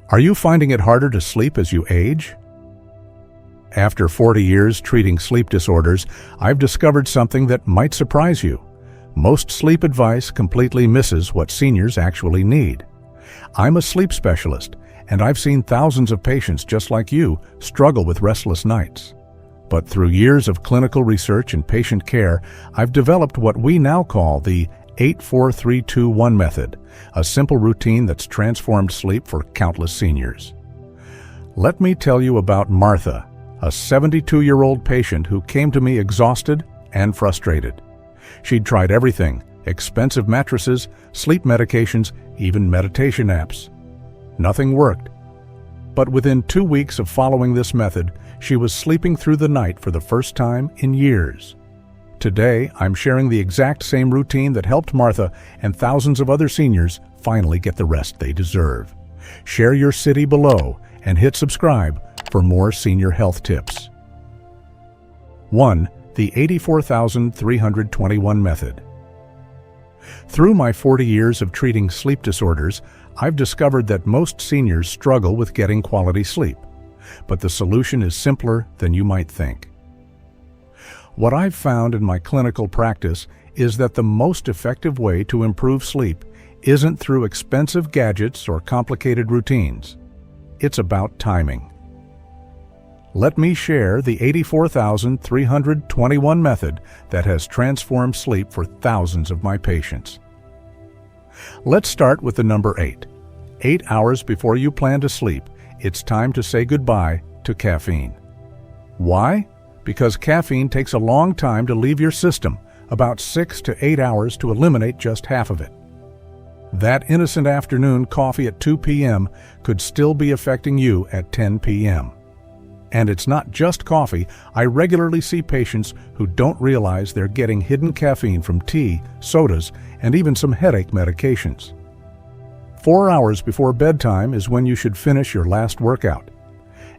Are you finding it harder to sleep as you age? After 40 years treating sleep disorders, I've discovered something that might surprise you. Most sleep advice completely misses what seniors actually need. I'm a sleep specialist, and I've seen thousands of patients just like you struggle with restless nights. But through years of clinical research and patient care, I've developed what we now call the 8-4-3-2-1 method, a simple routine that's transformed sleep for countless seniors. Let me tell you about Martha, a 72-year-old patient who came to me exhausted and frustrated. She'd tried everything: expensive mattresses, sleep medications, even meditation apps. Nothing worked. But within 2 weeks of following this method, she was sleeping through the night for the first time in years. Today, I'm sharing the exact same routine that helped Martha and thousands of other seniors finally get the rest they deserve. Share your city below and hit subscribe for more senior health tips. 1. The 84,321 method. Through my 40 years of treating sleep disorders, I've discovered that most seniors struggle with getting quality sleep. But the solution is simpler than you might think. What I've found in my clinical practice is that the most effective way to improve sleep isn't through expensive gadgets or complicated routines. It's about timing. Let me share the 84,321 method that has transformed sleep for thousands of my patients. Let's start with the number 8. 8 hours before you plan to sleep, it's time to say goodbye to caffeine. Why? Because caffeine takes a long time to leave your system, about 6 to 8 hours to eliminate just half of it. That innocent afternoon coffee at 2 p.m. could still be affecting you at 10 p.m. And it's not just coffee. I regularly see patients who don't realize they're getting hidden caffeine from tea, sodas, and even some headache medications. 4 hours before bedtime is when you should finish your last workout.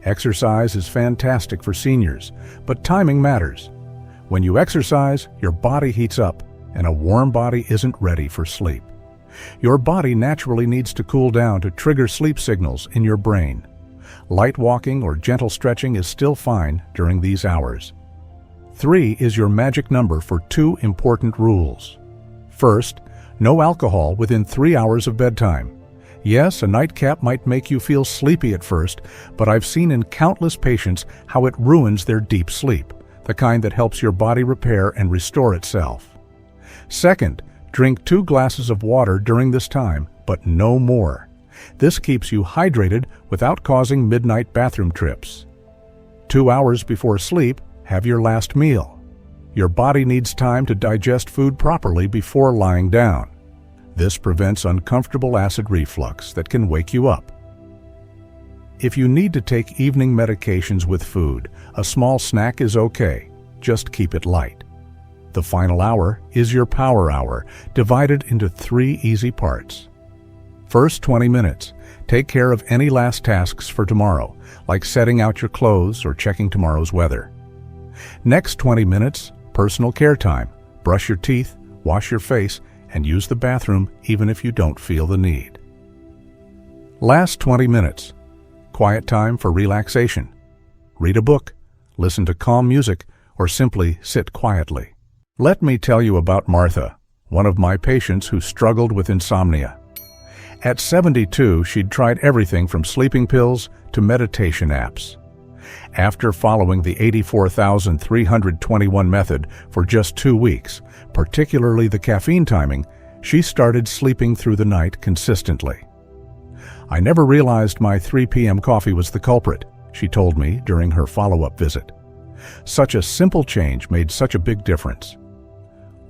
Exercise is fantastic for seniors, but timing matters. When you exercise, your body heats up, and a warm body isn't ready for sleep. Your body naturally needs to cool down to trigger sleep signals in your brain. Light walking or gentle stretching is still fine during these hours. 3 is your magic number for 2 important rules. First, no alcohol within 3 hours of bedtime. Yes, a nightcap might make you feel sleepy at first, but I've seen in countless patients how it ruins their deep sleep, the kind that helps your body repair and restore itself. Second, drink 2 glasses of water during this time, but no more. This keeps you hydrated without causing midnight bathroom trips. 2 hours before sleep, have your last meal. Your body needs time to digest food properly before lying down. This prevents uncomfortable acid reflux that can wake you up. If you need to take evening medications with food, a small snack is okay. Just keep it light. The final hour is your power hour, divided into 3 easy parts. First 20 minutes, take care of any last tasks for tomorrow, like setting out your clothes or checking tomorrow's weather. Next 20 minutes, personal care time. Brush your teeth, wash your face, and use the bathroom even if you don't feel the need. Last 20 minutes, quiet time for relaxation. Read a book, listen to calm music, or simply sit quietly. Let me tell you about Martha, one of my patients who struggled with insomnia. At 72, she'd tried everything from sleeping pills to meditation apps. After following the 84,321 method for just 2 weeks, particularly the caffeine timing, she started sleeping through the night consistently. I never realized my 3 p.m. coffee was the culprit, she told me during her follow-up visit. Such a simple change made such a big difference.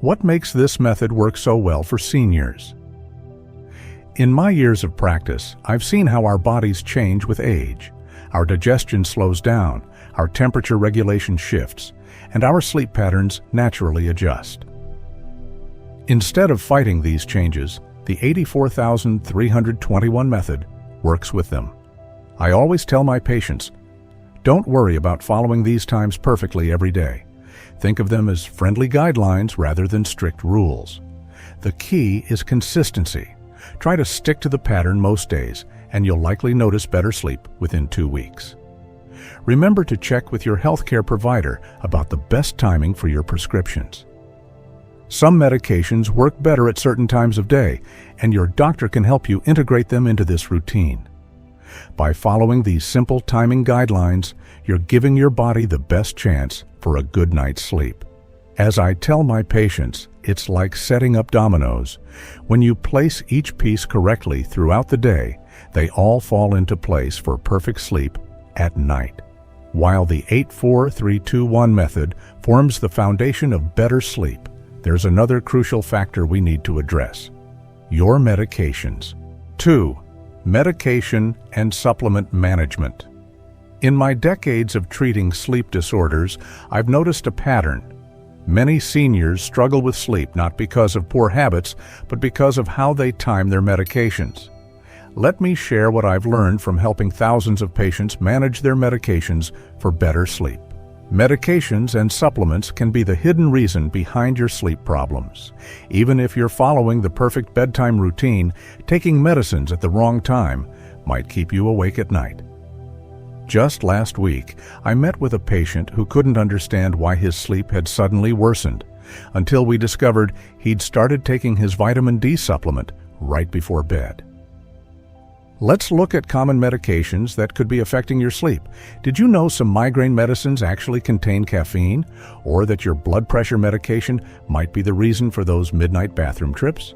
What makes this method work so well for seniors? In my years of practice, I've seen how our bodies change with age. Our digestion slows down, our temperature regulation shifts, and our sleep patterns naturally adjust. Instead of fighting these changes, the 84,321 method works with them. I always tell my patients, don't worry about following these times perfectly every day. Think of them as friendly guidelines rather than strict rules. The key is consistency. Try to stick to the pattern most days, and you'll likely notice better sleep within 2 weeks. Remember to check with your healthcare provider about the best timing for your prescriptions. Some medications work better at certain times of day, and your doctor can help you integrate them into this routine. By following these simple timing guidelines, you're giving your body the best chance for a good night's sleep. As I tell my patients, it's like setting up dominoes. When you place each piece correctly throughout the day, they all fall into place for perfect sleep at night. While the 8-4-3-2-1 method forms the foundation of better sleep, there's another crucial factor we need to address: your medications. 2. Medication and supplement management. In my decades of treating sleep disorders, I've noticed a pattern. Many seniors struggle with sleep not because of poor habits, but because of how they time their medications. Let me share what I've learned from helping thousands of patients manage their medications for better sleep. Medications and supplements can be the hidden reason behind your sleep problems. Even if you're following the perfect bedtime routine, taking medicines at the wrong time might keep you awake at night. Just last week, I met with a patient who couldn't understand why his sleep had suddenly worsened, until we discovered he'd started taking his vitamin D supplement right before bed. Let's look at common medications that could be affecting your sleep. Did you know some migraine medicines actually contain caffeine, or that your blood pressure medication might be the reason for those midnight bathroom trips?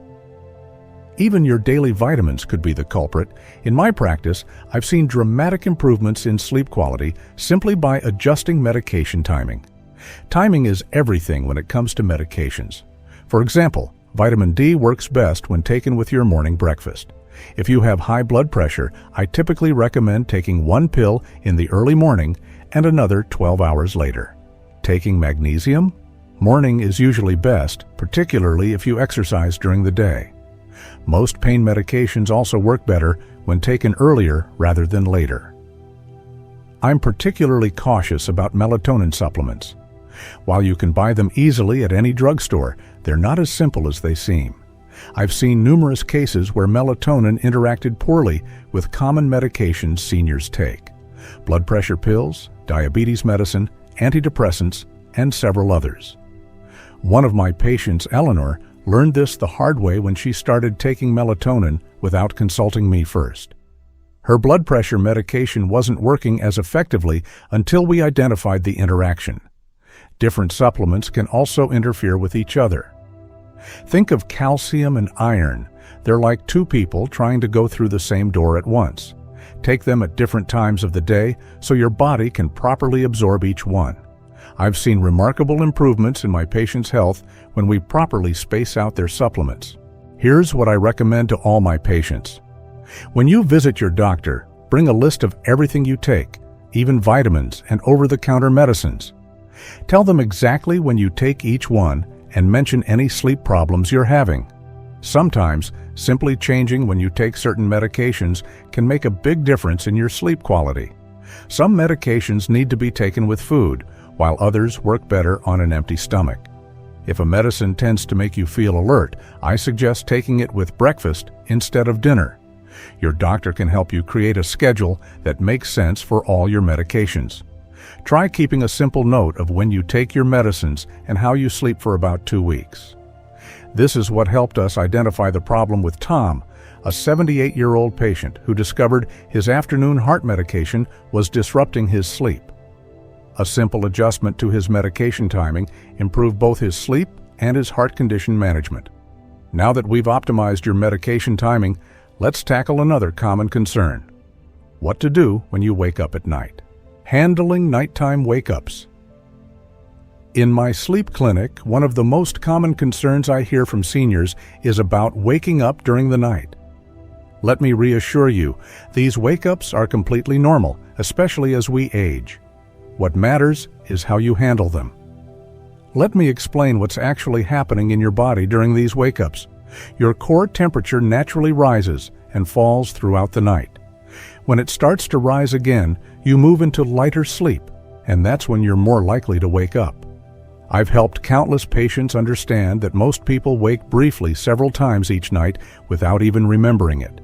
Even your daily vitamins could be the culprit. In my practice, I've seen dramatic improvements in sleep quality simply by adjusting medication timing. Timing is everything when it comes to medications. For example, vitamin D works best when taken with your morning breakfast. If you have high blood pressure, I typically recommend taking 1 pill in the early morning and another 12 hours later. Taking magnesium? Morning is usually best, particularly if you exercise during the day. Most pain medications also work better when taken earlier rather than later. I'm particularly cautious about melatonin supplements. While you can buy them easily at any drugstore, they're not as simple as they seem. I've seen numerous cases where melatonin interacted poorly with common medications seniors take: blood pressure pills, diabetes medicine, antidepressants, and several others. One of my patients, Eleanor, learned this the hard way when she started taking melatonin without consulting me first. Her blood pressure medication wasn't working as effectively until we identified the interaction. Different supplements can also interfere with each other. Think of calcium and iron. They're like two people trying to go through the same door at once. Take them at different times of the day so your body can properly absorb each one. I've seen remarkable improvements in my patients' health when we properly space out their supplements. Here's what I recommend to all my patients. When you visit your doctor, bring a list of everything you take, even vitamins and over-the-counter medicines. Tell them exactly when you take each one and mention any sleep problems you're having. Sometimes, simply changing when you take certain medications can make a big difference in your sleep quality. Some medications need to be taken with food, while others work better on an empty stomach. If a medicine tends to make you feel alert, I suggest taking it with breakfast instead of dinner. Your doctor can help you create a schedule that makes sense for all your medications. Try keeping a simple note of when you take your medicines and how you sleep for about 2 weeks. This is what helped us identify the problem with Tom, a 78-year-old patient who discovered his afternoon heart medication was disrupting his sleep. A simple adjustment to his medication timing improved both his sleep and his heart condition management. Now that we've optimized your medication timing, let's tackle another common concern: what to do when you wake up at night. Handling nighttime wake-ups. In my sleep clinic, one of the most common concerns I hear from seniors is about waking up during the night. Let me reassure you, these wake-ups are completely normal, especially as we age. What matters is how you handle them. Let me explain what's actually happening in your body during these wake-ups. Your core temperature naturally rises and falls throughout the night. When it starts to rise again, you move into lighter sleep, and that's when you're more likely to wake up. I've helped countless patients understand that most people wake briefly several times each night without even remembering it.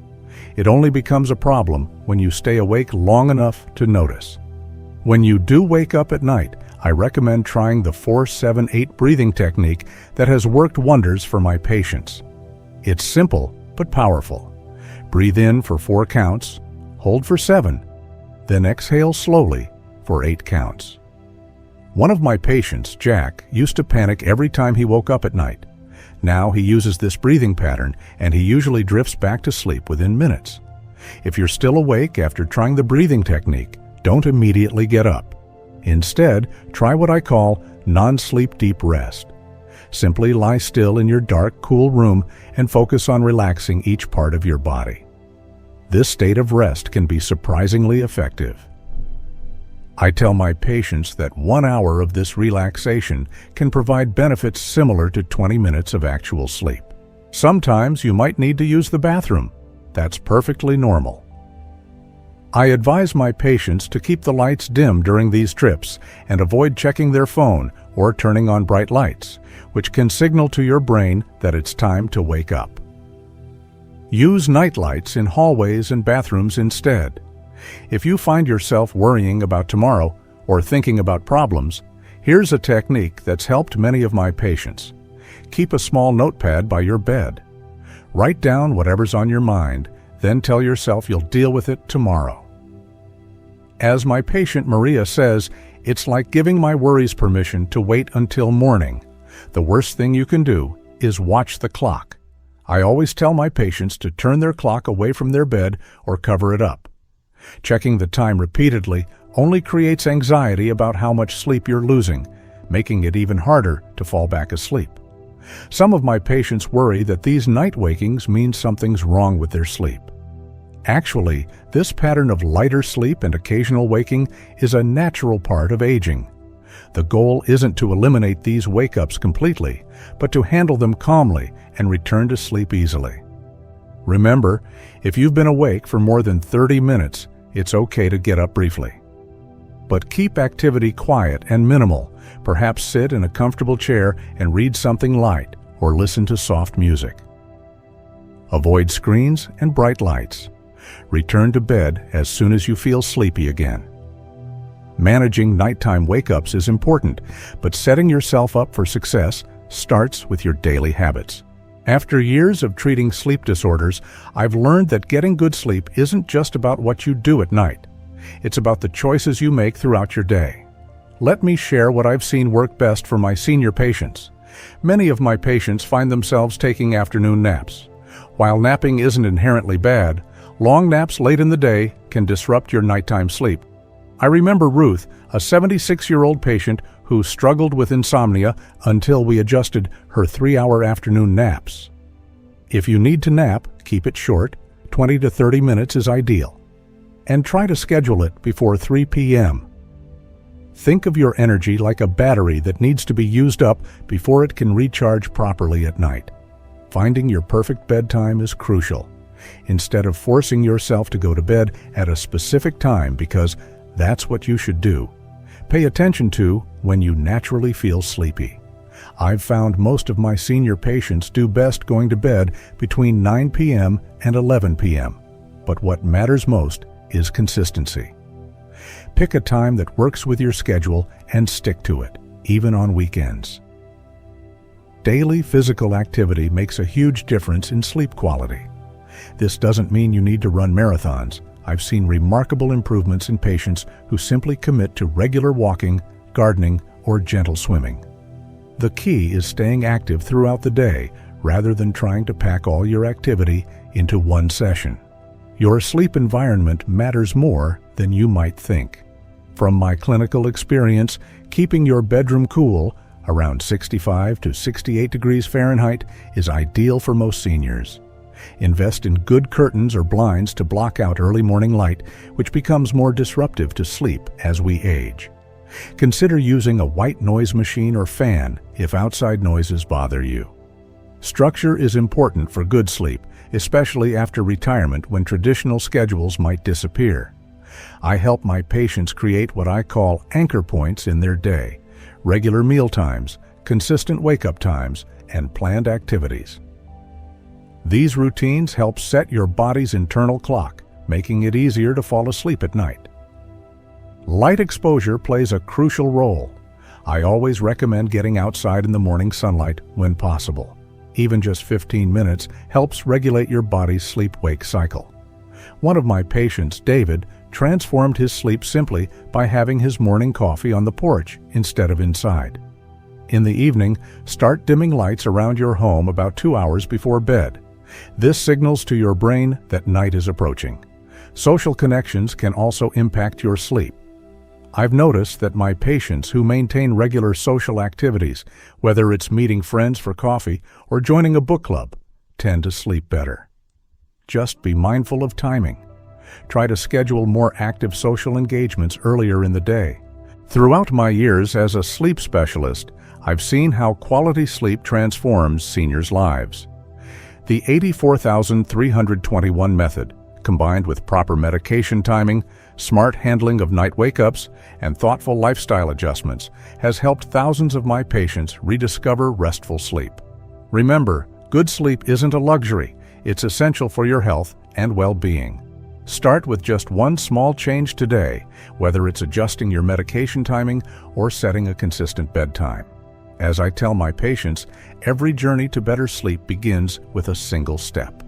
It only becomes a problem when you stay awake long enough to notice. When you do wake up at night, I recommend trying the 4-7-8 breathing technique that has worked wonders for my patients. It's simple but powerful. Breathe in for 4 counts, hold for 7, then exhale slowly for 8 counts. One of my patients, Jack, used to panic every time he woke up at night. Now he uses this breathing pattern and he usually drifts back to sleep within minutes. If you're still awake after trying the breathing technique, don't immediately get up. Instead, try what I call non-sleep deep rest. Simply lie still in your dark, cool room and focus on relaxing each part of your body. This state of rest can be surprisingly effective. I tell my patients that 1 hour of this relaxation can provide benefits similar to 20 minutes of actual sleep. Sometimes you might need to use the bathroom. That's perfectly normal. I advise my patients to keep the lights dim during these trips and avoid checking their phone or turning on bright lights, which can signal to your brain that it's time to wake up. Use night lights in hallways and bathrooms instead. If you find yourself worrying about tomorrow or thinking about problems, here's a technique that's helped many of my patients. Keep a small notepad by your bed. Write down whatever's on your mind, then tell yourself you'll deal with it tomorrow. As my patient Maria says, it's like giving my worries permission to wait until morning. The worst thing you can do is watch the clock. I always tell my patients to turn their clock away from their bed or cover it up. Checking the time repeatedly only creates anxiety about how much sleep you're losing, making it even harder to fall back asleep. Some of my patients worry that these night wakings mean something's wrong with their sleep. Actually, this pattern of lighter sleep and occasional waking is a natural part of aging. The goal isn't to eliminate these wake-ups completely, but to handle them calmly and return to sleep easily. Remember, if you've been awake for more than 30 minutes, it's okay to get up briefly. But keep activity quiet and minimal. Perhaps sit in a comfortable chair and read something light or listen to soft music. Avoid screens and bright lights. Return to bed as soon as you feel sleepy again. Managing nighttime wake-ups is important, but setting yourself up for success starts with your daily habits. After years of treating sleep disorders, I've learned that getting good sleep isn't just about what you do at night. It's about the choices you make throughout your day. Let me share what I've seen work best for my senior patients. Many of my patients find themselves taking afternoon naps. While napping isn't inherently bad, long naps late in the day can disrupt your nighttime sleep. I remember Ruth, a 76-year-old patient who struggled with insomnia until we adjusted her 3-hour afternoon naps. If you need to nap, keep it short. 20 to 30 minutes is ideal. And try to schedule it before 3 p.m. Think of your energy like a battery that needs to be used up before it can recharge properly at night. Finding your perfect bedtime is crucial. Instead of forcing yourself to go to bed at a specific time because that's what you should do, pay attention to when you naturally feel sleepy. I've found most of my senior patients do best going to bed between 9 p.m. and 11 p.m. But what matters most is consistency. Pick a time that works with your schedule and stick to it, even on weekends. Daily physical activity makes a huge difference in sleep quality. This doesn't mean you need to run marathons. I've seen remarkable improvements in patients who simply commit to regular walking, gardening, or gentle swimming. The key is staying active throughout the day rather than trying to pack all your activity into one session. Your sleep environment matters more than you might think. From my clinical experience, keeping your bedroom cool, around 65 to 68 degrees Fahrenheit, is ideal for most seniors. Invest in good curtains or blinds to block out early morning light, which becomes more disruptive to sleep as we age. Consider using a white noise machine or fan if outside noises bother you. Structure is important for good sleep, especially after retirement when traditional schedules might disappear. I help my patients create what I call anchor points in their day: regular meal times, consistent wake-up times, and planned activities. These routines help set your body's internal clock, making it easier to fall asleep at night. Light exposure plays a crucial role. I always recommend getting outside in the morning sunlight when possible. Even just 15 minutes helps regulate your body's sleep-wake cycle. One of my patients, David, transformed his sleep simply by having his morning coffee on the porch instead of inside. In the evening, start dimming lights around your home about 2 hours before bed. This signals to your brain that night is approaching. Social connections can also impact your sleep. I've noticed that my patients who maintain regular social activities, whether it's meeting friends for coffee or joining a book club, tend to sleep better. Just be mindful of timing. Try to schedule more active social engagements earlier in the day. Throughout my years as a sleep specialist, I've seen how quality sleep transforms seniors' lives. The 84,321 method, combined with proper medication timing, smart handling of night wake-ups, and thoughtful lifestyle adjustments, has helped thousands of my patients rediscover restful sleep. Remember, good sleep isn't a luxury. It's essential for your health and well-being. Start with just one small change today, whether it's adjusting your medication timing or setting a consistent bedtime. As I tell my patients, every journey to better sleep begins with a single step.